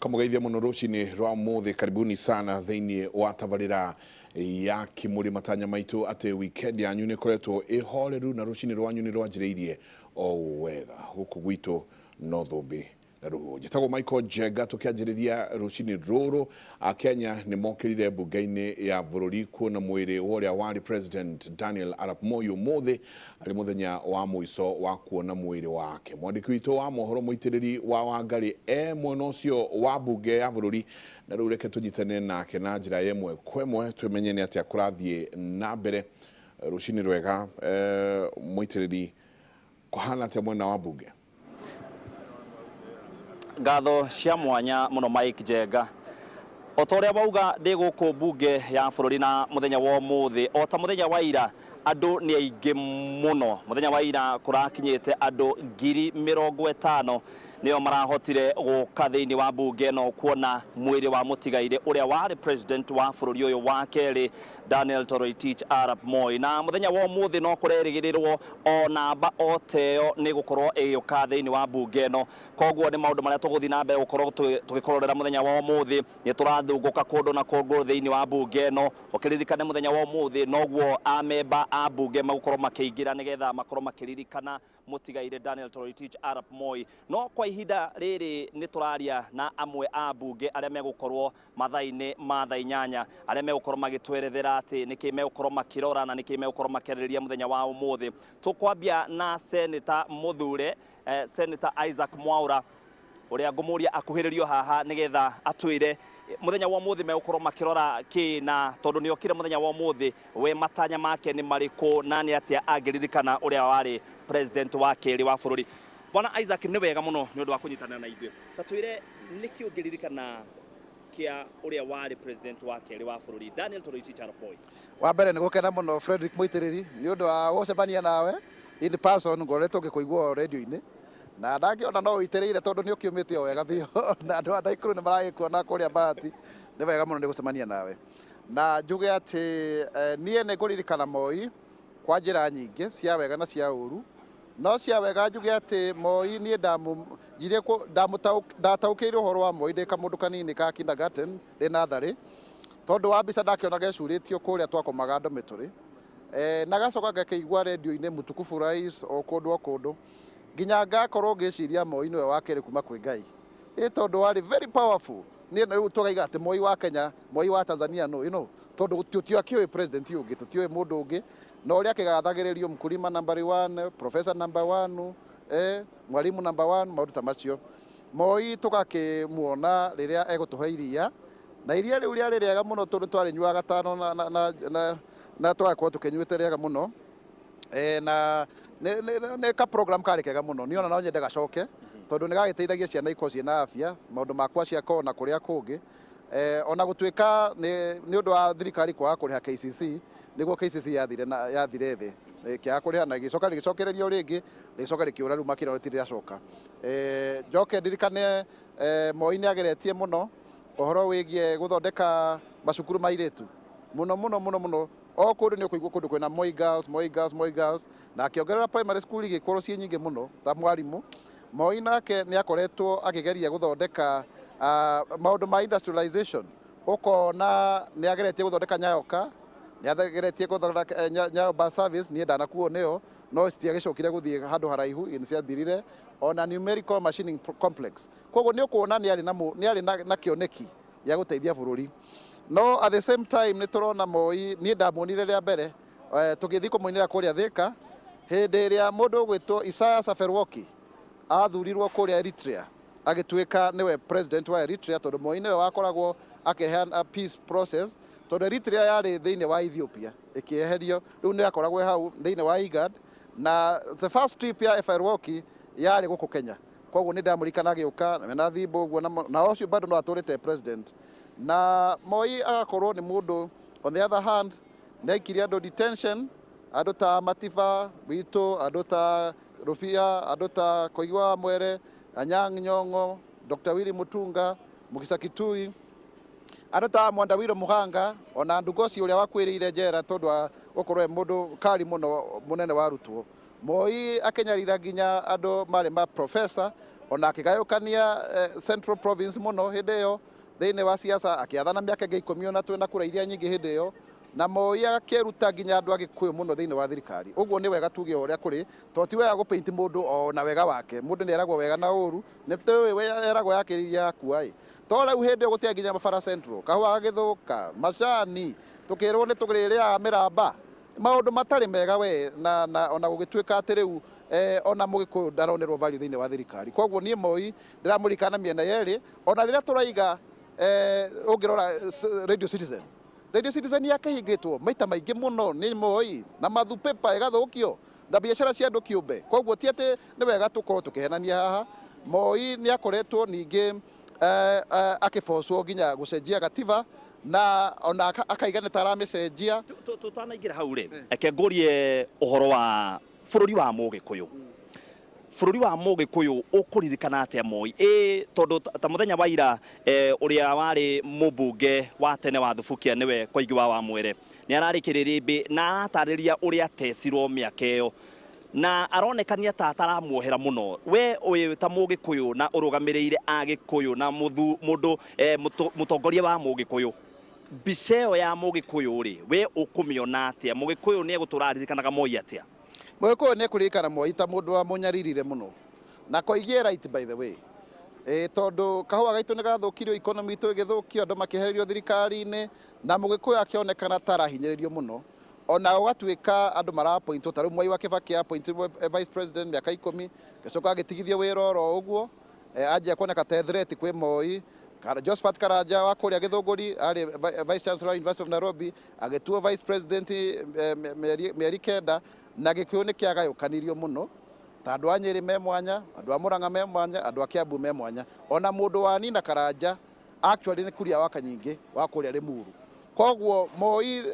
Twakamugeithia muno rucini rwa muthi, karibuni sana thiini wa tabarira ya kimuri. Matanya maitu ati weekend yanyu ni koretwo ihoreru na rucini rwanyu ni rwanjiriirie o wega guku gwitu no thumbi na ruhu. Njitagwo Michael Jega, tukianjiriria rucini ruru. Kenya ni mokirire bunge-ini ya bururi kuona mwiri uria wari President Daniel Arap Moi umuthi ari muthenya wa muico wa kuona mwiri wake. Mwandiki witu wa mohoro muitiriri wa Wangari mwena ucio wa bunge ya bururi, na riu reke tunyitane nake na njira yemwe kwemwe tumenye ni atia kurathie na mbere rucini rwega. Muitiriri kuhana atia mwena wa bunge? Ngatho cia mwanya muno Mike Jega. Otoria bauga ndi guku bunge ya bururi na muthenya wa umuthi o ta muthenya wa ira andu ni aingi muno. Muthenya wa ira kurakinyite andu 50,000 nio marahotire guka thiini wa bunge no kuona mwiri wa mutigaire uria wari president wa bururi uyu wa keri Daniel Toroitich Arap Moi. Na muthenya wa umuthi no kurerigirirwo o namba oteo ni gukorwo igiuka thiini wa bunge no, koguo ni maundu maria tuguthi na mbere gukorwo tugikororera muthenya wa umuthi. Ni turathunguka kundu na kundu thiini wa bunge no, ukiririkane muthenya wa umuthi noguo amemba a bunge magukorwo makiingira nigetha makorwo makiririkana mutigaire Daniel Toroitich Arap Moi. No kwa ihinda riri ni turaria na amwe a bunge aria megukorwo mathaini ma thaa 8 aria megukorwo magitwerethera ati niki megukorwo makirora na niki megukorwo makiririria muthenya wa umuthi. Tukwambia na Senator Muthure, Senator Isaac Mwaura uria ngumuria akuhiririo haha nigetha atwire muthenya wa umuthi megukorwo makirora ki, na tondu ni okire muthenya wa umuthi we matanya make ni mariku na ni atia agiririkana uria wari president wa keri wa bururi. Bwana Isaac, ni wega muno ni undu wa kunyitana na ithuĩ. Tatwire niki ugiririkana kia uria wari president wa keri wa bururi Daniel Toroitich Arap Moi? Wa mbere ni gukena muno Frederick Muitiriri ni undu wa gucemania nawe in person, ngoretwo ngikuigua radio-ini na ndakiona no witireire tondu ni ukiumite wega bio na andu ndaikuru ni maragikuona kuria Bahati. Ni wega muno ni gucemania nawe na njuge ati nie ni nguririkana Moi kwa njira nyingi cia wega na cia uru. No cia wega njuge ati Moi nie ndataukire uhoro wa Moi ndi kamundu kanini ka kindergarten ndi nathari, tondu wa mbica ndakiona gecuritio kuria twakomaga andu mituri na gacoka ngakigua radio-ini mutukufu rais o kundu nginya ngakorwo ngiciria Moi niwe wa keri kuma kwi Ngai tondu wari very powerful. Ni riu tugaiga ati Moi wa Kenya, Moi wa Tanzania no tondu tutio akiwe president ungi, tutio mundu ungi no uria kigathagiririo mkulima number 1, professor number 1, mwalimu number 1, maundu ta macio. Moi tugakimuona riria egutuhe iria na iria riu ria riega muno tondu twari nyuaga 5 na twakorwo tukinyuite riega muno na ne ka program kari kega muno. Niona no nyende gacoke tondu ni gagiteithagia ciana iko ciina afya, maundu makwa cia kona kuria kungi ona gutuika ni undu wa thirikari kwa kuriha KCC niguo KCC yathire thi kia kuriha na gicokererio ringi gicoka rikiura riu makira rotire acoka. Njoke ndirikane Moi ni ageretie muno uhoro wigie guthondeka macukuru mairitu muno o kundu ni kuigua kundu kwina Moi girls na akiongerera primary school igikorwo cie nyingi muno ta mwarimu. Moi nake ni akoretwo akigeria guthondeka maundu ma industrialization. Ukona ni ageretie guthondeka Nyayoka, ni ageretie guthondeka Nyayo bus service, ni ndanakuo neo no citiagicokire guthie handu haraihu ni ciathirire, ona numerical machining complex. Koguo ni ukuona ni ari na kioneki ya guteithia bururi. No at the same time ni turona Moi ni ndamunire ria mbere tugithi kumuinira kuria Thika hindi ria mundu gwitwo Isaiah Saferwoki athurirwo kuria Eritrea agituika niwe president wa Eritrea, tondu Moi niwe wakoragwo akiheana peace process tondu Eritrea yari thiini wa Ethiopia ikieherio, riu ni akoragwo hau thiini wa IGAD na the first trip ya Saferwoki yari guku Kenya. Koguo ni ndamurikana agiuka na thimbo uguo na ucio bado no aturite president. Na Moi agakorwo ni mundu on the other hand ni aikiri andu detention, andu ta Matiba witu, andu ta Rufia, andu ta Koigwa Mwere, Anyang' Nyong'o, Dr. Willy Mutunga, Mugisa Kitui, andu ta Mwandawiro Muhanga, ona Ndugosi uria wakwirire njera tondu ukorwo mundu kari muno munene wa rutwo. Moi akenyarira nginya andu mari ma professor ona akigayukania Central Province muno hindi iyo thiini wa siasa akiathana miaka 12 na kura iria nyingi hindi iyo na Moi akiruta nginya andu agikuyu muno thiini wa thirikari. Uguo ni wega tuge uria kuri to ti wega gupaint mundu ona wega wake, mundu ni eragwo wega na uru ni we eragwo yakiriria kuai to riu hindi gutia nginya mabara Central kahua gagithuka macani tukirwo ni tugiriria miramba maundu matari mega we na ona gugituika ati riu ona mugikuyu ndaronerwo value thiini wa thirikari. Koguo nie Moi ndiramurikana miena yeri ona riria turaiga ungirora Radio Citizen yake hingitwo maita maingi muno ni Moi na mathu paper igathukio na biashara cia andu kiumbe. Koguo ti ati ni wega tukorwo tukihenania haha. Moi ni akoretwo ningi akifocwo nginya gucenjia gatiba na ona akaigana taramicenjia tutanaingira hau ri eke ngurie uhoro wa bururi wa Mugikuyu. Bururi wa Mugikuyu ukuririkana atia Moi tondu ta muthenya wa ira uria wari mubunge wa tene wa Thubukia niwe Koigi wa Wamwere ni ararikiriria imbi na aratariria uria tecirwo miaka iyo na aronekania ta ataramuohera muno. We uyu ta Mugikuyu na urugamirire Agikuyu na mundu mutongoria wa Mugikuyu, mbica ya Mugikuyu ri we ukumiona atia? Mugikuyu ni eguturaririkanaga Moi atia? Mugikuyu ni kuririkana Moi ta mundu wa munyaririre muno na Koigi right by the way tondu kahua gaitu ni gathukirio economy itu igithukio andu makihererio thirikari-ini na Mugikuyu akionekana tarahinyiririo muno ona ugatuika andu marapointwo ta riu Mwai wa Kibaki appointwo vice president miaka 10 gicoka agitigithio wira oro uguo anjia kuoneka ta threat kwi Moi. Josephat Karanja wa kuria Githunguri ari vice chancellor University of Nairobi agituo vice president mieri kenda na Gikuyu ni kiagayukanirio muno ta andu a Nyeri me mwanya, andu a Murang'a me mwanya, andu a Kiambu me mwanya, ona mundu wa Nina Karanja actually ni kuria wa Kanyingi wa kuria Limuru. Koguo Moi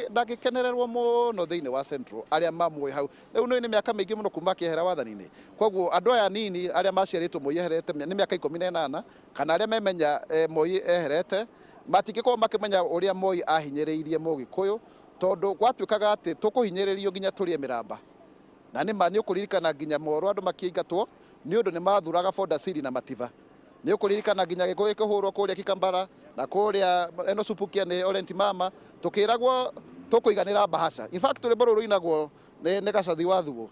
ndagikenererwo muno thiini wa Central aria mamwe hau riu ni miaka mingi muno kuma kihera wathani-ini. Koguo andu aya nini aria maciaritwo Moi eherete ni miaka 18 kana aria memenya Moi eherete matingikorwo makimenya uria Moi ahinyiriirie Mugikuyu tondu gwatuikaga ati tukuhinyiririo nginya turie miramba na ni mani ukuririkana nginya Moro andu makiingatwo ni undu ni mathuraga Fonda Siri na Mativa. Ni ukuririkana nginya Gikuyu kihurwo kuria Kikambara na kuria eno Subukia ni Orenti Mama tukiragwo tukuiganira bahasha. In fact rwimbo ruru ruinagwo ni Gacathi wa Thugu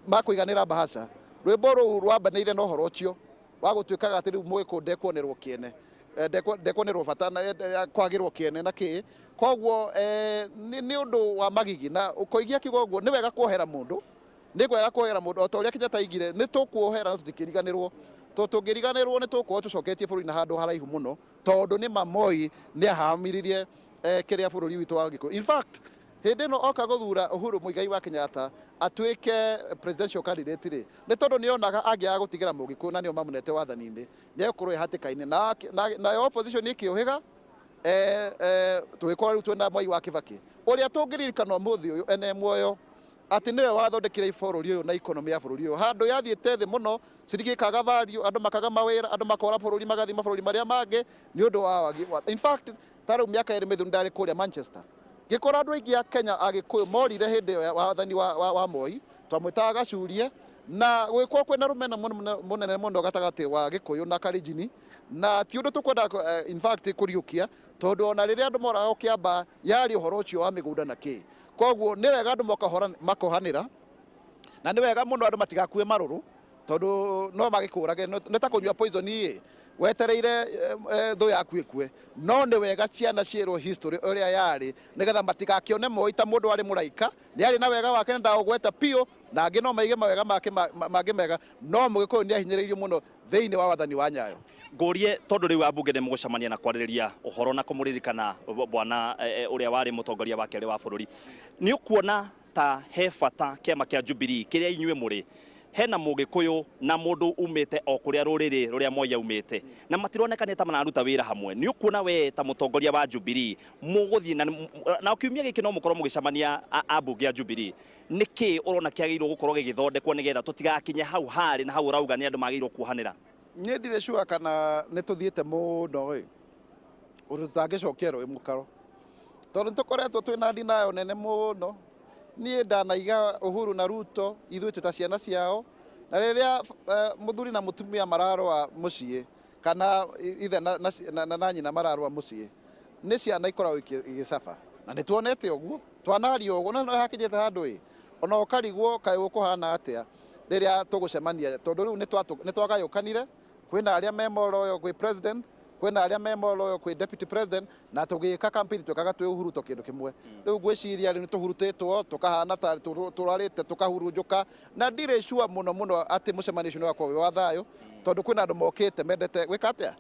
makuiganira bahasha. Rwimbo ruru rwambanire na uhoro ucio wa gutuikaga ati riu Mugikuyu ndekuonerwo kiene ndekuonerwo bata kwagirwo kiene na ki. Koguo ni undu wa magigi na ukoigia kiugo guo ni wega kuohera mundu ni wega kuohera mundu o ta uria Kenyatta igire ni tukuohera na tutikiriganirwo tungiriganirwo ni tukorwo tucoketie bururi na handu haraihu muno tondu ni Moi ni ahamiririe kiria bururi witu wa Gikuyu. In fact hindi no oka guthura Uhuru Muigai wa Kenyatta atuike presidential candidate ri ni tondu ni onaga angiaga gutigira Mugikuyu na nio mamunete wathani-ini ni ekurwo hatikaine na opposition ikiohiga tugikorwo riu twina Mwai wa Kibaki uria tungiririkana umuthi uyu ene muoyo ati niwe wathondekire bururi uyu na economy ya bururi uyu handu yathiite thi muno ciringi kaga value andu makaga mawira andu makora bururi magathi mabũrũri maria mangi ni undu wa wagi. In fact taru miaka iri mithiru ndari kuria Manchester gikora andu aingi a Kenya Agikuyu morire hindi ya wathani wa Moi twamwitaga Gacurie na gwikwo kwina rumena munene muno gatagati wa Gikuyu na Kalenjin na ti undu tukwenda in fact kuriukia tondu ona riria andu moraga Kiamba yari uhoro ucio wa migunda na ki. Koguo ni wega andu makohanira na ni wega muno andu matigakue maruru tondu no magikurage ni ta kunyua poison wetereire thu yaku ikue no ni wega ciana ciero history uria yari nigetha matigakione Moi ta mundu ari muraika ni ari na wega wake ndagugweta pio na angi no maige mawega make mega no Mugikuyu ni ahinyiriirio muno thiini wa wathani wa Nyayo. Ngurie tondu riu ambunge ni mugucamania na kwaririria uhoro na kumuririkana bwana uria wari mutongoria wa keri wa bururi ni ukuona ta he bata kiama kia Jubilee kiria inyue muri hena Mugikuyu na mundu umite o kuria ruriri ruria Moi umite na matironekane ta manaruta wira hamwe ni ukuona we ta mutongoria wa Jubilee muguthii na ukiumia giki no mukorwo mugicamania ambunge ya Jubilee niki urona kiagirwo gukorwo gigithondekwo nigetha tutigakinye hau hari na hau rauga ni andu magirwo kuhanira? Ni ndire sure kana ni tuthiite muno undu tutangicokera wi mukaro tondu tukoretwo twina ndina yo nene muno. Ni ndanaiga Uhuru na Ruto ithuĩ twĩ ta ciana ciao na riria muthuri na mutumia mararwa mucii kana ithe na nyina mararwa mucii ni ciana ikoragwo igicaba na ni tuonete uguo twanario uguo no hakinyete handu ona ukarigwo kai ukuhana atia riria tugucemania tondu riu ni twagayukanire kwina aria memoroyo kwi president kwina aria memoroyo kwi deputy president na tugika campaign twekaga twi uhuruto kindu kimwe riu gwiciria ni tuhurutitwo tukahana ta turarite tukahurunjuka na ndire sure muno ati mucemanio ni wakwa wa thayo tondu kwina andu mokite mendete gwika atia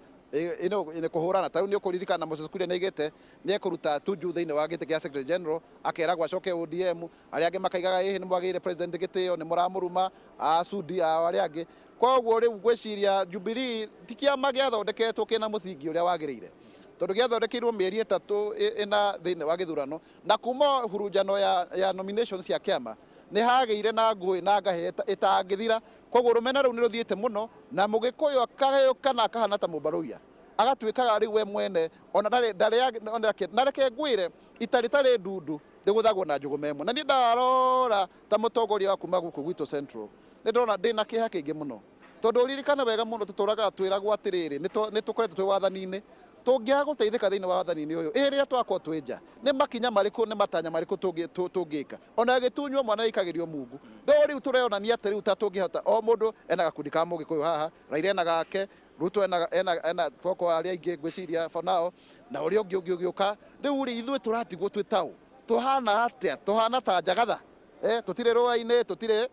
ine kuhurana ta riu ni ukuririkana Moses Kuria nigite ni ekuruta tuju thiini wa gite kia secretary general akeragwa acoke ODM aria angi makaigaga hihi ni mwagire president gitio ni muramuruma acudi aria angi koguo riu gwiciria Jubilee ti kiama giathondeketwo kina muthingi uria wagirire tondu giathondekirwo mieri 3 ina thiini wa githurano na kuma hurunjano ya nominations ya kiama ni hageire na ngui na ngahe itangithira koguo rumena riu ni ruthiite muno na mugikuyu akagayo kana akahana ta mubaruia agatwikaga riu we mwene ona na reke ngwire itari ndundu riguthagwo na njugumemo na ni ndarora ta mutongoria wa kuma guku gwitu Central ni ndona ndina kiha kingi muno tondu ririkana wega muno tuturaga twiragwo atiriri ni tukoretwo twi wathani-ini tungiaga guteithika thiini wa wathani-ini uyu iria twakwo twinja ni makinya mariku ni matanya mariku tungika ona gitunywo mwana ikagirio Mungu ndo riu tureonania ati riu ta tungihota o mundu ena gakundi ka mugikuyu haha Raila ena gake Ruto ena foko aria ingi gwiciria for now na uria ungiuka riu ri ithuĩ turatigwo twi tau tuhana atia tuhana ta Njagatha tutire rũa-inĩ tutire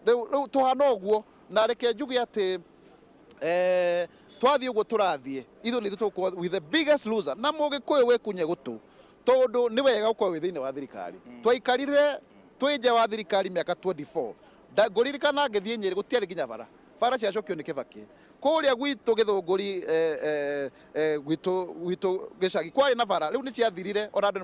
riu tuhana uguo na reke njuge ati twathie uguo turathie ithu ni tukwo with the biggest loser na mugikuyu wekunye gutu tondu ni wega ukorwo wi thiini wa thirikari twaikarire twinja wa thirikari miaka 24 nguririkana ngithie Nyeri gutiari nginya bara ciacokio ni Kibaki kuria gwitu githunguri gwitu gicagi kwari na bara riu ni ciathirire ona andu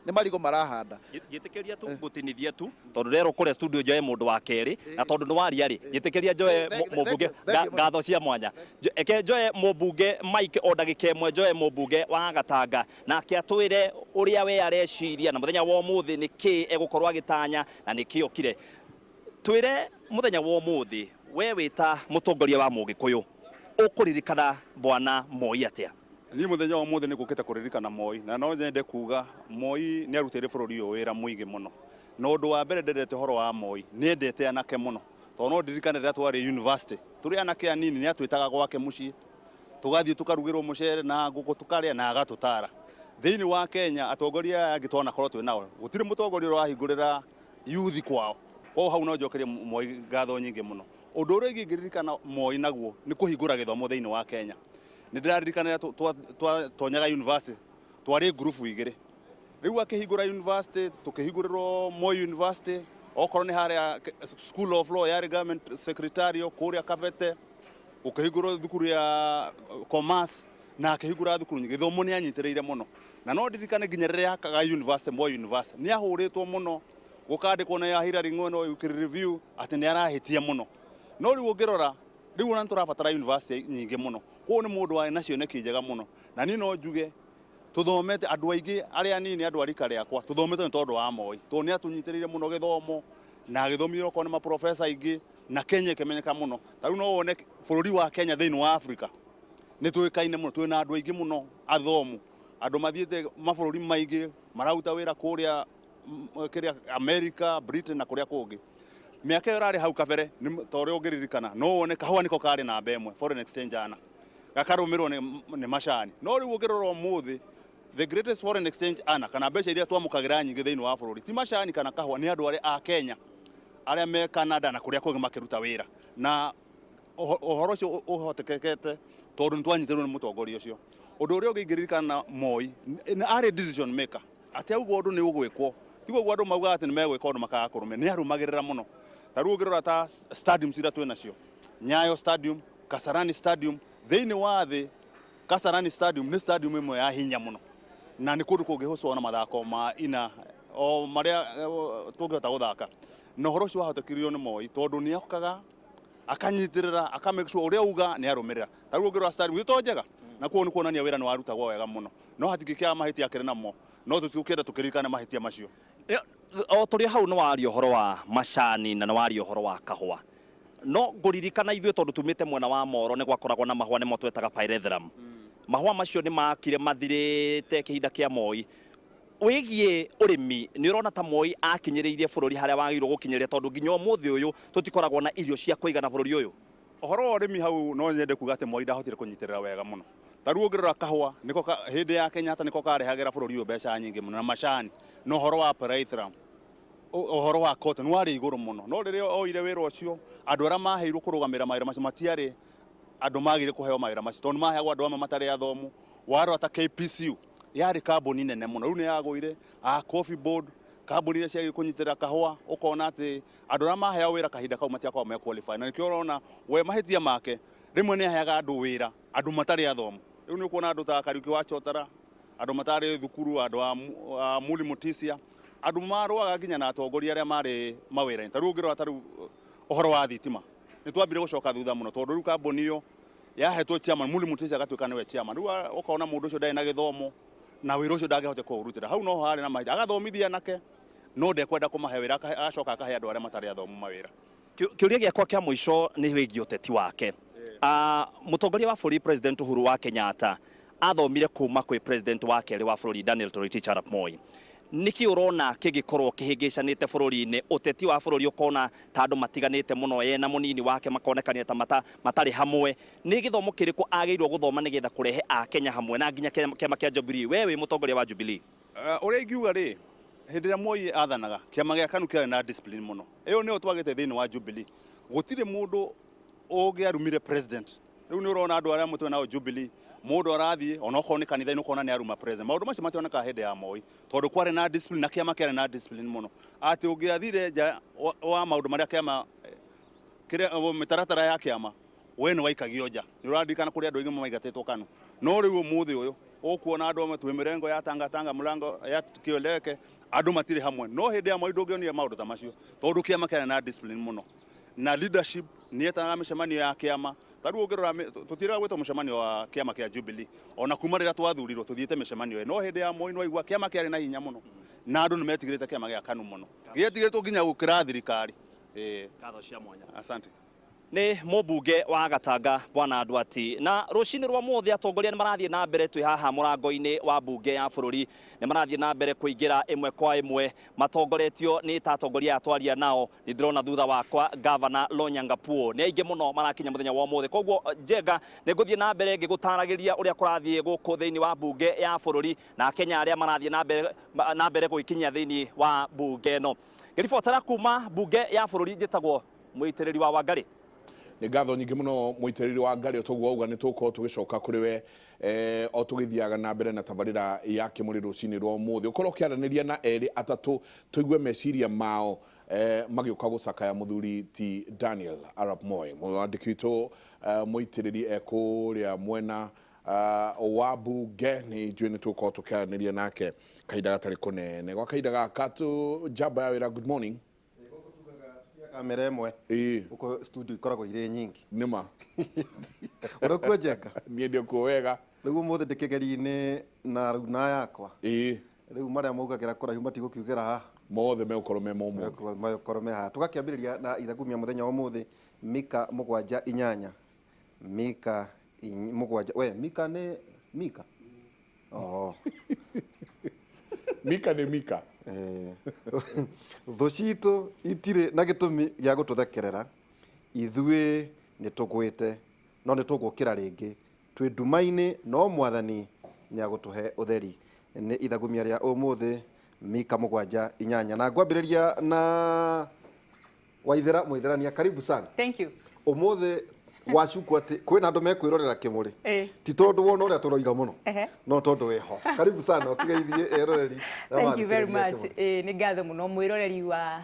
ni marigo marahanda gitikiria tu gutinithia tu tondu rero kuria studio njoe mundu wa keri na tondu ni waria ri gitikiria njoe mubunge ngatho cia mwanya eke njoe mubunge Mike o ndagika imwe njoe mubunge wa Gatanga nake atwire uria we areciria na muthenya wa umuthi ni ki egukorwo agitanya na ni ki okire twire muthenya wa umuthi we wita mutongoria wa mugikuyu ukuririkana bwana Moi atia ni muthenya wa umuthi ni gukite kuririkana Moi na no nyende kuga Moi ni arutire bururi uyu wira muigi muno no ndu wa mbere ndendete horo wa Moi ni endete anake muno to no ndirikane rira twari university turi anake anini ni atwitaga gwake mucii tugathie tukarugirwo mucere na nguku tukaria na agatutara thiini wa Kenya atongoria agitona korwo twi nao gutire mutongoria urahingurira youth kwao ko hau no njokerie Moi ngatho nyingi muno undu uria ingirikana Moi naguo ni kuhingura githomo thiini wa Kenya ni ndirarikana tonyaga university twari group igire riu akihingura university tukihingurirwo Moi University okorwo ni haria School of Law yari government secretary kuria Kabete ukihingurwo thukuru ya commerce na akihingura thukuru nyingi githomo ni anyitireire muno na no ndirikane nginya riria akaga university Moi University ni ahuritwo muno gukandikwo na ya Hillary Ng'ono review ati ni arahitia muno no riu ngirora riu na turabatara university nyingi muno ko ni mundu wa nacio neki njega muno na ni no njuge tuthomete andu aingi aria nini andu arika riakwa tuthomete ni tondu wa Moi to ni atunyitireire muno githomo na githomiro ko ni ma professor aingi na Kenya kemenyeka muno tariu no wone bururi wa Kenya thiini wa Africa ni tuikaine muno twina andu aingi muno athomu andu mathiete mabururi maingi marauta wira kuria kiria America Britain na kuria kungi miaka irari hau kabere ni tore ugiririkana no wone kahwa niko kari na mbemwe foreign exchange ana gakarumirwo ni macani no riu ugirorwo muthi the greatest foreign exchange ana kana mbeca iria twamukagira nyingi thiini wa bururi ti macani kana kahwa ni andu a Kenya aria me Canada na kuria kungi makiruta wira na uhoro ucio uhotekekete tondu ntwanyitirwo ni mutongoria ucio undu uria ungiririkana Moi ari decision maker ati augo undu ni ugwikwo tigo andu mauga ati ni megwika undu makaga kurume ni arumagirira muno taru ngirora ta stadium ira twina cio Nyayo Stadium Kasarani Stadium thiini wa thi Kasarani Stadium ni stadium imwe ya hinya muno na ni kundu kungihuswo na mathako ma ina o maria tungihota guthaka no horo cio wahotekirio ni Moi tondu ni ahokaga akanyitirira akamake sure uria uga ni arumirira taru ngirora stadium ito njega na kuo ni kuonania wira ni warutagwo wega muno no hatikikea mahitia akire namo no tutukenda tukirikana mahitia macio o turi hau no wari horo wa macani na no wari horo wa kahua no nguririkana ithuĩ tondu tumite mwena wa Moro ni gwakoragwo na mahua nimo twetaga pyrethrum mahua macio ni makire mathirite kihinda kia Moi wigie urimi ni urona ta Moi akinyiriirie bururi haria wagirwo gukinyirira tondu nginya umuthi uyu tutikoragwo na irio cia kuigana bururi uyu ohoro urimi hau no nyende kuga ate Moi ndahotire kunyitirira wega muno taru ngirora kahua niko hindi ya Kenyatta niko karehagira bururi uyu mbeca nyingi muno na macani no horo wa pyrethrum ohoro wa cotton wari iguru muno no riria oire wira ucio andu ara maheirwo kurugamira mawira macio matiari andu magire kuheo mawira macio tondu maheagwo andu amwe matari athomu waro ata KPCU yari kambuni nene muno riu ni yagoire coffee board kambuni iria ciagi kunyitira kahua ukona ati andu ara maheo wira kahinda kau matiakwa me qualify na nikio urona we mahitia make rimwe ni aheaga andu wira andu matari athomu riu ni ukuona andu ta Kariuki wa Chotara andu matari thukuru andu a Muli Mutisia andu marwaga nginya na atongoria aria mari mawira ta riu ngirora ta riu ohoro wa thitima ni twambire gucoka thutha muno tondu riu kambuni iyo yahetwo chairman Muli Mutisia agatuika niwe chairman riu ukaona mundu ucio ndai na githomo na wira ucio ndangehota kuurutira hau no hari na mahinda agathomithia nake no ndekwenda kumahe wira agacoka akahe andu aria matari athomu mawira kiuria giakwa kia mwisho ni wigi uteti wake mutongoria wa bururi president Uhuru wa Kenyatta athomire kuma kwi president wa keri wa bururi Daniel Toroitich arap Moi niki urona kigikorwo kihingicanite bururi-ini uteti wa bururi ukona ta andu matiganite muno yena munini wake makonekania ta matari hamwe ni githomo kiriku ageirwo guthoma nigetha kurehe a Kenya hamwe na nginya kiama kia Jubilee wewe mutongoria wa Jubilee uria ingiuga ri hindi ria Moi athanaga kiama gia KANU kiari na discipline muno iyo ni twagite thiini wa Jubilee gutire mundu ungiarumire president riu ni urona andu aria mutwe nao Jubilee mundu arathie ona okorwo ni kanitha ino kona ni aruma president maundu macio mationeka hindi ya Moi tondu kwari na discipline na kiama kiari na discipline muno ati ungiathire nja wa maundu maria kiama kiria mitaratara ya kiama we ni waikagio nja ni uradikana kuri andu aingi maigatetwo KANU no riu umuthi uyu ukuona andu amwe twi mirengo ya tanga mulango ya kioleke andu matire hamwe no hindi ya Moi ndungionire maundu ta macio tondu kiama kiari na discipline muno na leadership ni etaga micemanio ya kiama taru ngirora tutira gwetwo mucemanio wa kiama kia Jubilee ona kuma rira twathurirwo tuthiite micemanio no hindi ya Moi no igua kiama kiari na hinya muno na andu nimetigirite kiama gia KANU muno gietigirtwo nginya gukira thirikari katho cia mwanya asante ni mubunge wa Gatanga bwana Ndwati na rucini rwa muthi atongoria ni marathie na mbere twi haha murango-ini wa bunge ya bururi ni marathie na mbere kuingira imwe kwa imwe matongoretio ni tatongoria atwaria nao ni ndirona thutha wakwa governor Lonyangapuo ni aingi muno marakinya muthenya wa muthi koguo Njenga ni nguthie na mbere ngigutaragiria uria kurathie guku thiini wa bunge ya bururi na Kenya aria marathie na mbere guikinya thiini wa bunge no ngiribotera kuma bunge ya bururi njitagwo muitiriri wa Wangari ni ngatho nyingi muno muitiriri wa Wangari otoguo uga ni tuko tugicoka kuri we o tugithiaga na mbere na tabarira ya kimuri rucini rwa muthi ukorwo kiaraniria na eri atatu tuigue meciria mao magiuka gucakaya muthuri ti Daniel arap Moi mwandikitwo muitiriri ekuria mwena wa bunge ni njui ni tuko tukiaraniria nake kahinda gatari kunene gwa kahinda gaka tu jamba ya wira good morning kamera imwe uko studio ikoragwo ire nyingi nima urokwo Njenga nie ndio kuwega riu muthe ndikegeri-ini na runa yakwa riu maria maugagira kuraihu matigukiugera haha mothe mekorwo me momo mekorwo me haha tugakiambiriria na ithagumia muthenya wa muthi Mika 7-8 Mika 7 we Mika ni Mika Mika ni Mika thu citu itire na gitumi gia gututhekerera ithui ni tugwite no ni tugukira ringi twi nduma-ini no mwathani ni agutuhe utheri ni ithagumia ria umuthi Mika 7-8 na ngwambiriria na Waithera mwitherania karibu sana thank you umuthi wacuku ati kwina andu mekwirorera kimuri ti tondu wona uria turoiga muno no tondu weho karibu sana ukigeithie eroreri thank you very much ni ngatho muno mwiroreri wa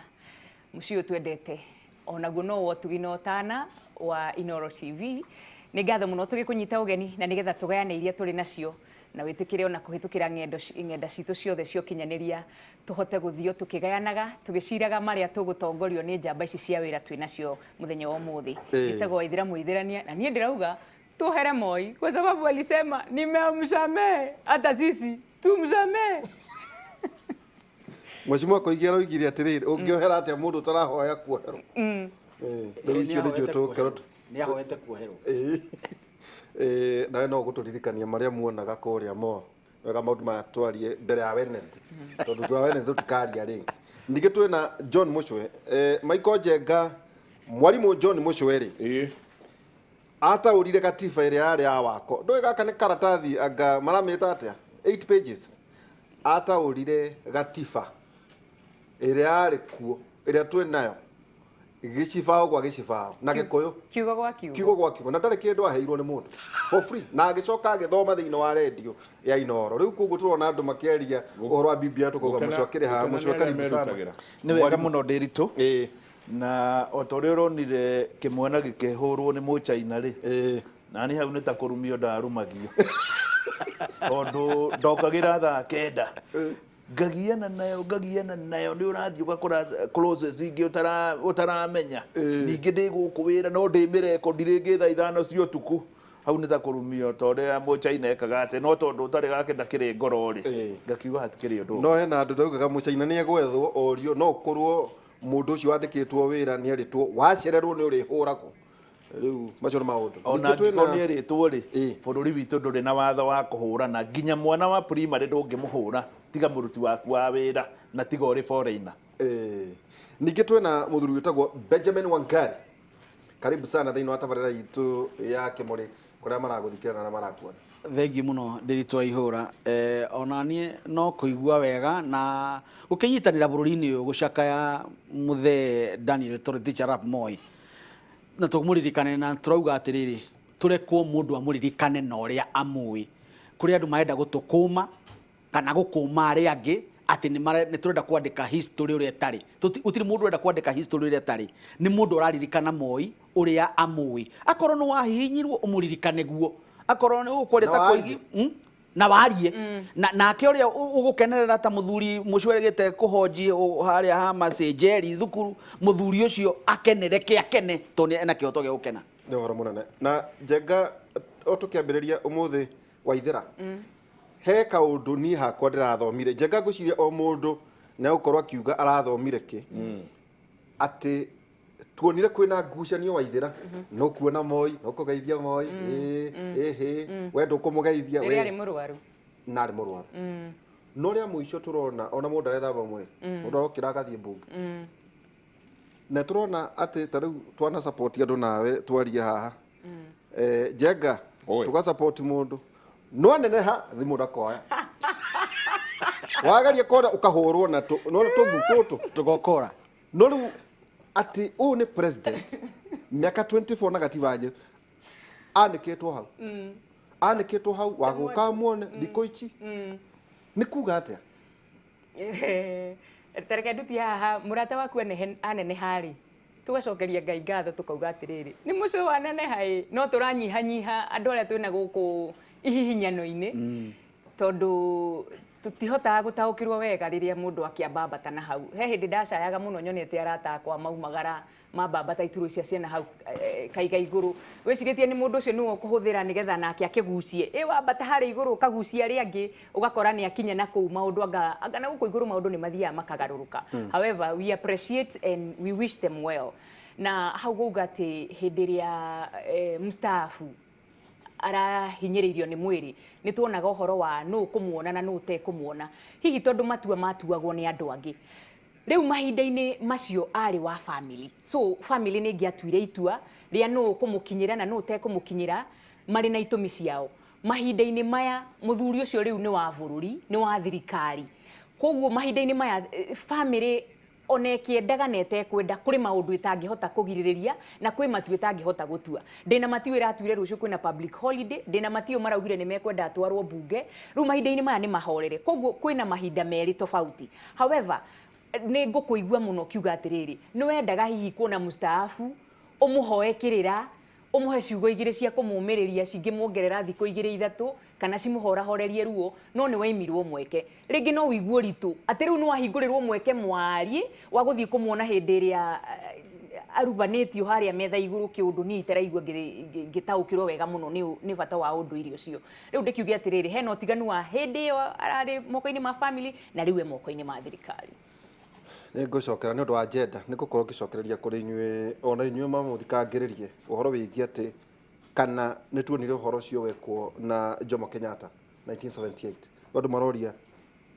mucio twendete onaguo no wotugina otana wa Inoro TV ni ngatho muno tugikunyita ugeni na nigetha tugayane iria turi nacio na witikire ona kuhitukira ng'enda citu ciothe cio kinyaniria tuhote guthio tukigayanaga tugiciraga maria tugutongorio ni njamba ici cia wira twi nacio muthenya wa muthi itago Waithera muithirania na nie ndirauga tuhere Moi kwa sababu alisema nimemsamehe hata sisi tumsamehe Mheshimiwa Koigia roigire atiriri ungiohera atia mundu tarahoya kuoherwo riu icio nĩ cio tũkerwo nĩ ahoete kuoherwo nawe no gũtũririkania marĩa muonaga kũrĩa mo wega maũndũ maya twarie mbere ya Wednesday tondũ twa Wednesday tũtikaria rĩngĩ ningĩ twĩna John Muchwe Michael Njenga mwarimu John Muchwe rĩ ataũrire katiba ĩrĩa yarĩ ya wako ndũĩ gaka nĩ karatathi anga maramĩta atĩa 8 pages ataũrire gatiba ĩrĩa yarĩ kuo ĩrĩa twĩ nayo gĩcibao gwa gĩcibao na gĩkũyũ kiugo gwa kiugo kiugo gwa kiugo na ndarĩ kĩndũ aheirwo nĩ mũndũ for free na agĩcoka agĩthoma thĩinĩ wa radio ya Inoro rĩu koguo tũrona andũ makĩaria ũhoro wa Biblia tũkauga mũcokere haha mũcwe karibu sana nĩ wega mũno Ndĩritũ na o ta ũrĩa ũronire kĩmwana gĩkĩhũrwo nĩ Mũchaina rĩ na nĩ hau nĩ ta kũrumio ndarumagio tondũ ndokagĩra thaa 9 ngagiana nayo nĩ ũrathiĩ ũgakora closes ingĩ ũtaramenya ningĩ ndĩ gũkũ wĩra no ndĩmĩrekondi rĩngĩ thaa 5 cia ũtukũ hau nĩ ta kũrumio ta ũrĩa Mũchaina ekaga atĩ no tondũ ũtarĩ gake ndakĩrĩ ngoro rĩ ngakiuga hatikĩrĩ ũndũ no hena andũ ndaugaga Mũchaina nĩ egwethwo orio no ũkorwo mũndũ ũcio wandĩkĩtwo wĩra nĩ erĩtwo wacererwo nĩ ũrĩhũragwo rĩu macio nĩ maũndũ ona angĩkorwo nĩ erĩtwo rĩ bũrũri witũ ndũrĩ na watho wa kũhũrana nginya mwana wa primary ndũngĩmũhũra tiga mũruti waku wa wĩra na tiga ũrĩ foreigner ningĩ twĩna mũthuri wĩtagwo Benjamin Wangari karibu sana thĩinĩ wa tabarĩra itũ ya Kĩmũrĩ kũrĩa maragũthikĩrana na marakuona thengi mũno Ndĩritũ Ihũra ona niĩ no kũigua wega na gũkĩnyitanĩra bũrũri-inĩ ũyũ gũcakaya mũthee Daniel Toroitich arap Moi na tũmũririkane na tũrauga atĩrĩrĩ tũrekwo mũndũ amũririkane na ũrĩa amui kũrĩ andũ marenda gũtũkũma kana gũkũma arĩa angĩ atĩ nĩ tũrenda kwandĩka history ũrĩa ĩtarĩ gũtirĩ mũndũ ũrenda kwandĩka history ũrĩa ĩtarĩ nĩ mũndũ ũraririkana Moi ũrĩa amui akorwo nĩ wahihinyirwo ũmũririkane guo akorwo nĩ ũkwĩrĩta kũigi na warie nake ũrĩa ũgũkenerera ta mũthuri mũcwerĩgĩte kũhonji harĩa ha Masejeri thukuru mũthuri ũcio akenere kĩakene tondũ ena kĩhoto gĩa gũkena nĩ ũhoro mũnene na Njenga o tũkĩambĩrĩria ũmũthĩ Waithĩra he kaũndũ niĩ hakwa ndĩrathomire Njenga ngwĩciria o mũndũ nĩ agũkorwo akiuga arathomire kĩ atĩ tuonire kwĩna ngucanio Waithĩra no kuona Moi no kũgeithia Moi wenda kũmũgeithia we arĩ mũrwaru na arĩ mũrwaru no rĩa mũico tũrona ona mũndũ arethamba mwĩrĩ mũndũ arokĩra agathiĩ mbunge na tũrona atĩ ta rĩu twana support andũ nawe twarie haha Njenga tuga support mũndũ no aneneha thimũ ndakoya wagaria kona ũkahũrwo na no tũthu tũtũ tũgokora no rĩu ati ũũ nĩ president miaka 24 na gatiba nje andĩkĩtwo hau wagũka muone thikũ ici nĩ kuga atĩa tareke nduti haha mũrata waku aneneha rĩ tugacokeria Ngai ngatho tukauga atĩrĩrĩ nĩ mũcio waneneha no tũranyihanyiha andũ arĩa twĩna gũkũ ihihinyano-inĩ tondũ tutihotaga gũtaũkĩrwo wega rĩrĩa mũndũ akĩambambata na hau he hĩndĩ ndacayaga mũno nyonete arata akwa maumagara mambambata ituro cia ciana hau kaiga igũrũ wĩcirĩtie nĩ mũndũ ũcio nĩwe ũkũhũthĩra nĩgetha nake akĩgucie wambata harĩa igũrũ ũkagucia arĩa angĩ ũgakora nĩ akinya na kũu maũndũ anga na gũkũ igũrũ maũndũ nĩ mathiaga makagarũrũka however we appreciate and we wish them well na hau gauga atĩ hĩndĩ ĩrĩa mstaafu arahinyĩrĩirio nĩ mwĩrĩ nĩ tuonaga ũhoro wa nũ kũmuona na nũ tekũmuona hihi tondũ matua matuagwo nĩ andũ angĩ rĩu mahinda-inĩ macio arĩ wa family so family nĩ ĩngĩatuire itua rĩa nũ kũmũkinyĩra na nũ tekũmũkinyĩra marĩ na itũmi ciao mahinda-inĩ maya mũthuri ũcio rĩu nĩ wa bũrũri nĩ wa thirikari koguo mahinda-inĩ maya family ona ĩkĩendaga na ĩtekwenda kũrĩ maũndũ ĩtangĩhota kũgirĩrĩria na kwĩ matua ĩtangĩhota gũtua ndĩna matua ĩratuire rũciũ kwĩna public holiday ndĩna matua maraugire nĩ mekwenda atwarwo mbunge rĩu mahinda-inĩ maya nĩ mahorere koguo kwĩna mahinda merĩ tofauti however nĩ ngũkũigua mũno kiuga atĩrĩrĩ nĩ wendaga hihi kuona mustaafu ũmũhoe kĩrĩra ũmũhe ciugo igĩrĩ cia kũmũmĩrĩria cingĩmuongerera thikũ igĩrĩ ithatũ kana cimuhorahorerie ruo no nĩ waimirwo mweke rĩngĩ no wĩiguo ritũ atĩ rĩu nĩ wahingũrĩrwo mweke mwarie wa gũthiĩ kũmuona hĩndĩ ĩrĩa arubanĩtio harĩa metha igũrũ kĩũndũ niĩ itaraigua ngĩtaũkĩrwo wega mũno nĩ bata wa ũndũire ũcio rĩu ndĩkiuge atĩrĩrĩ hena ũtiganu wa hĩndĩ ĩyo ararĩ moko-inĩ ma family na rĩu e moko-inĩ ma thirikari Ngũcokera nĩ ũndũ wa agenda nĩ gũkorwo ngĩcokereria kũrĩ inyuĩ ona inyuĩ mamũthikangĩrĩrie ũhoro wĩgiĩ atĩ kana nĩ tuonire ũhoro ũcio wekwo na Jomo Kenyatta 1978 andũ maroria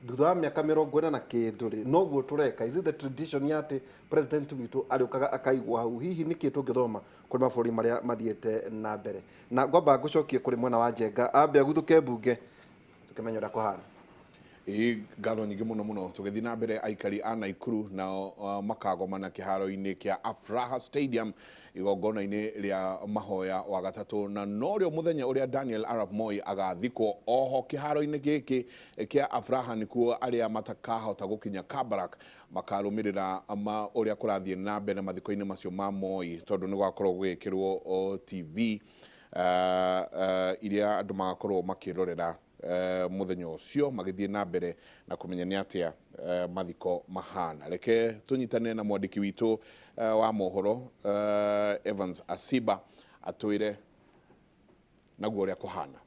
thutha wa mĩaka 40 na kĩndũ rĩ noguo tũreka. Is it the tradition ya atĩ president witũ arĩũkaga akaigwo hau? Hihi nĩkĩ tũngĩthoma kũrĩ mabũrũri marĩa mathiĩte na mbere? Na ngwamba ngũcokie kũrĩ mwena wa Njenga ambe aguthuke mbunge tukĩmenya ũrĩa kũhana. Ngatho nyingĩ mũno tũgĩthiĩ na mbere aikari a Naikuru nao makagomana kĩharo-inĩ kĩa Afraha Stadium igongona-inĩ rĩa mahoya wa gatatũ, na norĩo mũthenya ũrĩa Daniel Arap Moi agathikwo. Oho kĩharo-inĩ gĩkĩ kĩa Afraha nĩkuo arĩa matakahota gũkinya Kabarak makarũmĩrĩra ũrĩa kũrathiĩ na mbere mathiko-inĩ macio ma Moi, tondũ nĩ gwakorwo gwĩkĩrwo TV iria andũ magakorwo makĩrorera muthenya ũcio magĩthiĩ na mbere na kũmenya nĩ atĩa mathiko mahana. Reke tũnyitane na mwandĩki witũ wa mohoro Evans Asiba atwĩre naguo ũrĩa kũhana.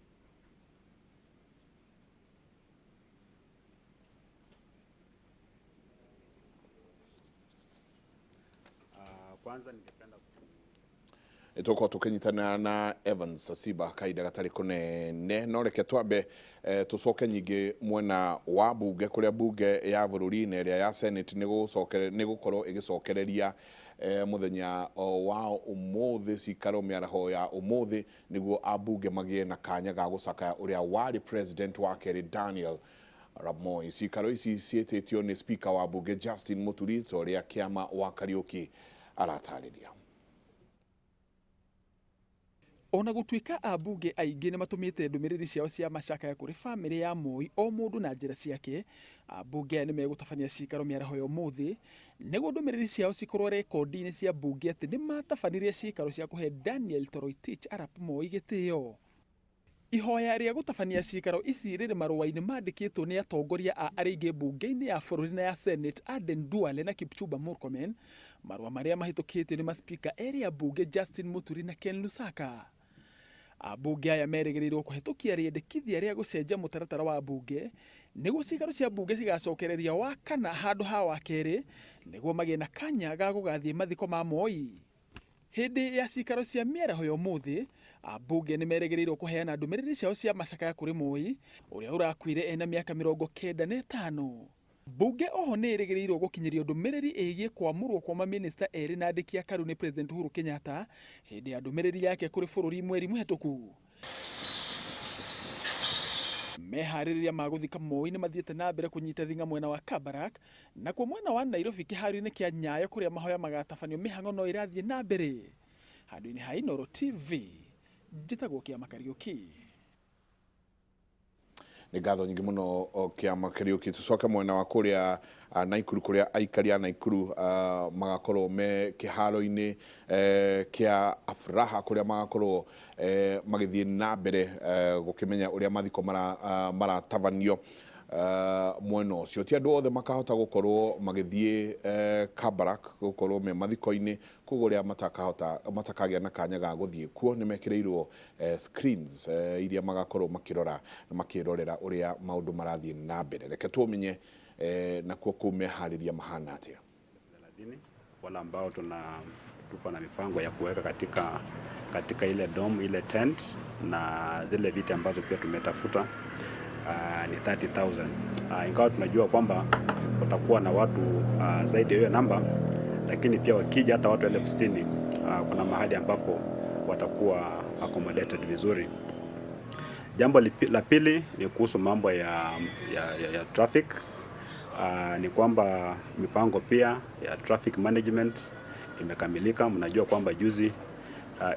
Kwanza ningependa Tuko tukinyitana na Evans Asiba kaida gatarĩ kũnene, no reke twambe tucoke nyingĩ mwena wa bunge kũrĩa bunge ya bũrũri-inĩ ĩrĩa ya Senate nĩ gũkorwo ĩgĩcokereria muthenya wa ũmũthĩ cikaro mĩaraho ya ũmũthĩ nĩguo ambunge magĩe na kanya ga gũcakaya ũrĩa warĩ president wa kerĩ Daniel Arap Moi. Cikaro ici ciĩtĩtio nĩ speaker wa bunge Justin Mũturi ũrĩa kĩama wa Kariuki aratarĩria. Ona gũtuĩka ambunge aingĩ nĩ matũmĩte ndũmĩrĩri ciao cia macakaya kũrĩ bamĩrĩ ya Moi o mũndũ na njĩra ciake, ambunge nĩ megũtabania cikaro mĩaraho ya ũmũthĩ nĩguo ndũmĩrĩri ciao cikorwo rekondi-inĩ cia bunge atĩ nĩ matabanirie cikaro cia kũhe Daniel Toroitich Arap Moi gĩtĩo. Ihoya rĩa gũtabania cikaro ici rĩrĩ marũa-inĩ mandĩkĩtwo nĩ atongoria a arĩa aingĩ bunge-inĩ ya bũrũri na ya Senate Aden Duale na Kipchumba Murkomen, marũa marĩa mahĩtũkĩtio nĩ maspika erĩ a bunge Justin Mũturi na Ken Lusaka. Ambunge aya merĩgĩrĩirwo kũhetũkia rĩendekithia rĩa gũcenjia mũtaratara wa bunge nĩguo cikaro cia bunge cigacokereria wa kana handũ ha wa kerĩ nĩguo magĩe na kanya ga gũgathiĩ mathiko ma Moi. Hĩndĩ ya cikaro cia mĩaraho ya ũmũthĩ, ambunge nĩ merĩgĩrĩirwo kũheana ndũmĩrĩri ciao cia macakaya kũrĩ Moi ũrĩa ũrakuire ena mĩaka 95. Bunge oho nĩ ĩrĩgĩrĩirwo gũkinyĩrio ndũmĩrĩri ĩgiĩ kwamũrwo kwa mamĩnĩsta erĩ na andĩki a karu nĩ President Uhuru Kenyatta hĩndĩ ya ndũmĩrĩri yake kũrĩ bũrũri mweri mũhetũku. Meharĩrĩria ma gũthika Moi nĩ mathiĩte na mbere kũnyita thing'a mwena wa Kabarak, na kwa mwena wa Nairobi kĩharo-inĩ kĩa Nyayo kũrĩa mahoya magatabanio mĩhang'o no ĩrathiĩ na mbere. Handũ-inĩ ha Inooro TV, njĩtagwo Kĩama Kariuki. Nĩ ngatho nyingĩ mũno Kĩama Kariuki. Tucoke mwena wa kũrĩa Naikuru kũrĩa aikari a Naikuru magakorwo me kĩharo-inĩ kĩa Afraha kũrĩa magakorwo magĩthiĩ na mbere gũkĩmenya ũrĩa mathiko maratabanio mwena ũcio. Ti andũ othe makahota gũkorwo magĩthiĩ Kabarak gũkorwo me mathiko-inĩ, koguo ũrĩa matakagĩa na kanya ga gũthiĩ kuo nĩ mekĩrĩirwo screens iria magakorwo makĩrorera ũrĩa maũndũ marathiĩ na mbere. Reke tumenye nakuo kũu meharĩria mahana atĩa. Wala ambao tuko na mipango ya kuweka katika ile dome, ile tent, na zile viti ambazo pia tumetafuta ni 30,000. Ingawa tunajua kwamba kutakuwa na watu zaidi ya hiyo namba, lakini pia wakija hata watu 60,000 kuna mahali ambapo watakuwa accommodated vizuri. Jambo la pili ni kuhusu mambo ya traffic. Ni kwamba mipango pia ya traffic management imekamilika. Mnajua kwamba juzi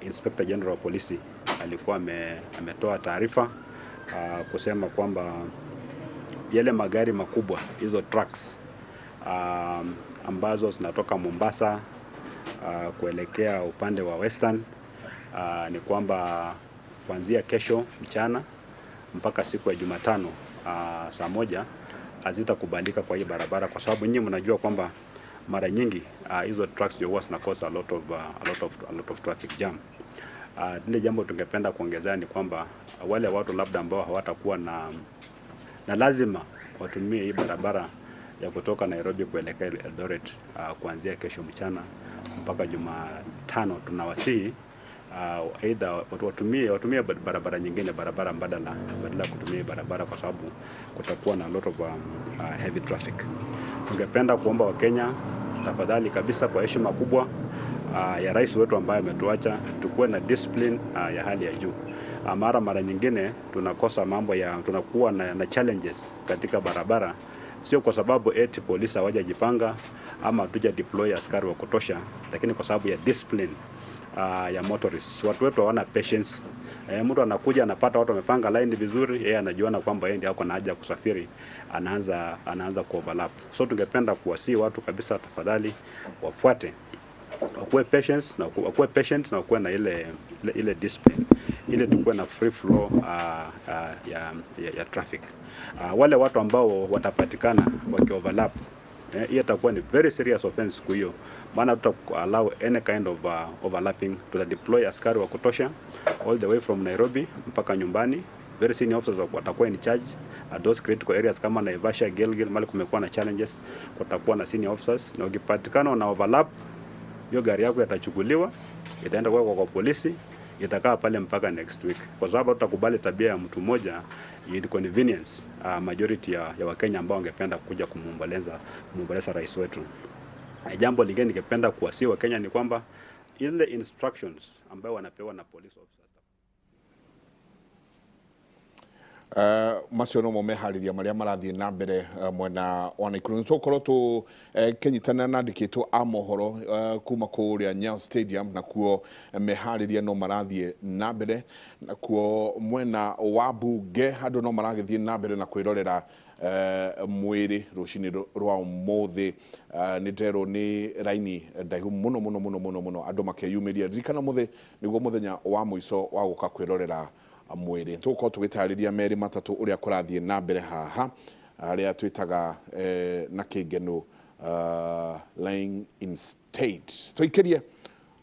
Inspector General wa polisi alikuwa ametoa taarifa kusema kwamba yale magari makubwa, hizo trucks ambazo zinatoka Mombasa kuelekea upande wa Western, ni kwamba kuanzia kesho mchana mpaka siku ya Jumatano saa 1 hazitakubalika kwa hii barabara, kwa sababu nyinyi mnajua kwamba mara nyingi hizo trucks ndio huwa zina cause a lot of traffic jam. Lile jambo tungependa kuongezea ni kwamba wale watu labda ambao hawatakuwa na lazima watumie hii barabara ya kutoka Nairobi kuelekea Eldoret kuanzia kesho mchana mpaka Jumatano. Tunawasihi aidha watumie barabara nyingine, barabara mbadala kutumia barabara, kwa sababu kutakuwa na lot of heavy traffic. Tungependa kuomba Wakenya tafadhali kabisa, kwa heshima kubwa ya rais wetu ambaye ametuacha, tukuwe na discipline ya hali ya juu. Mara nyingine tunakosa tunakuwa na challenges katika barabara, sio kwa sababu eti polisi hawajajipanga ama hatuja deploy askari wa kutosha, lakini kwa sababu ya discipline ya motorists. Watu wetu hawana patience. Mtu anakuja anapata watu wamepanga line vizuri, yeye anajiona kwamba yeye ndiye ako na haja ya kusafiri, anaanza kuoverlap. So tungependa kuwasihi watu kabisa, tafadhali wafuate, wakuwe patient na wakuwe na ile discipline, ile tukuwe na free flow ya traffic. Wale watu ambao watapatikana wakioverlap, hiyo itakuwa ni very serious offense kwa hiyo, maana tuta-allow any kind of overlapping. Tuta deploy askari wa kutosha all the way from Nairobi mpaka nyumbani. Very senior officers watakuwa in charge at those critical areas kama Naivasha, Gilgil, mali kumekuwa na challenges, kutakuwa na senior officers. Na ukipatikana na overlap, hiyo gari yako itachukuliwa, itaenda kwa polisi, itakaa pale mpaka next week, kwa sababu tutakubali tabia ya mtu mmoja inconvenience majority ya Wakenya ambao wangependa kuja kumwomboleza rais wetu. Jambo lingine ningependa kuwasihi Wakenya ni kwamba ile instructions ambayo wanapewa na police officers macio no mo mehariria maria marathie na mbere mwena wa Naikuru. Tukorwo tu kenyitana na ndikitwo a mohoro kuma kuria Nyayo Stadium, na kuo mehariria no marathie na mbere, na kuo mwena wa bunge handu no maragithie na mbere na kwirorera mwiri rucini rwa umuthi. Ni ndero ni raini ndaihu muno andu makeyumiria. Ririkana muthi niguo muthenya wa muico wa guka kwirorera mwiri. Tuko tugitariria meri matatu uria kurathie na mbere haha, aria twitaga na kigeno lying in state. Tuikirie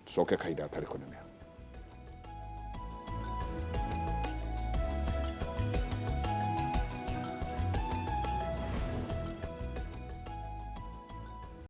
tucoke kaida atari kunene.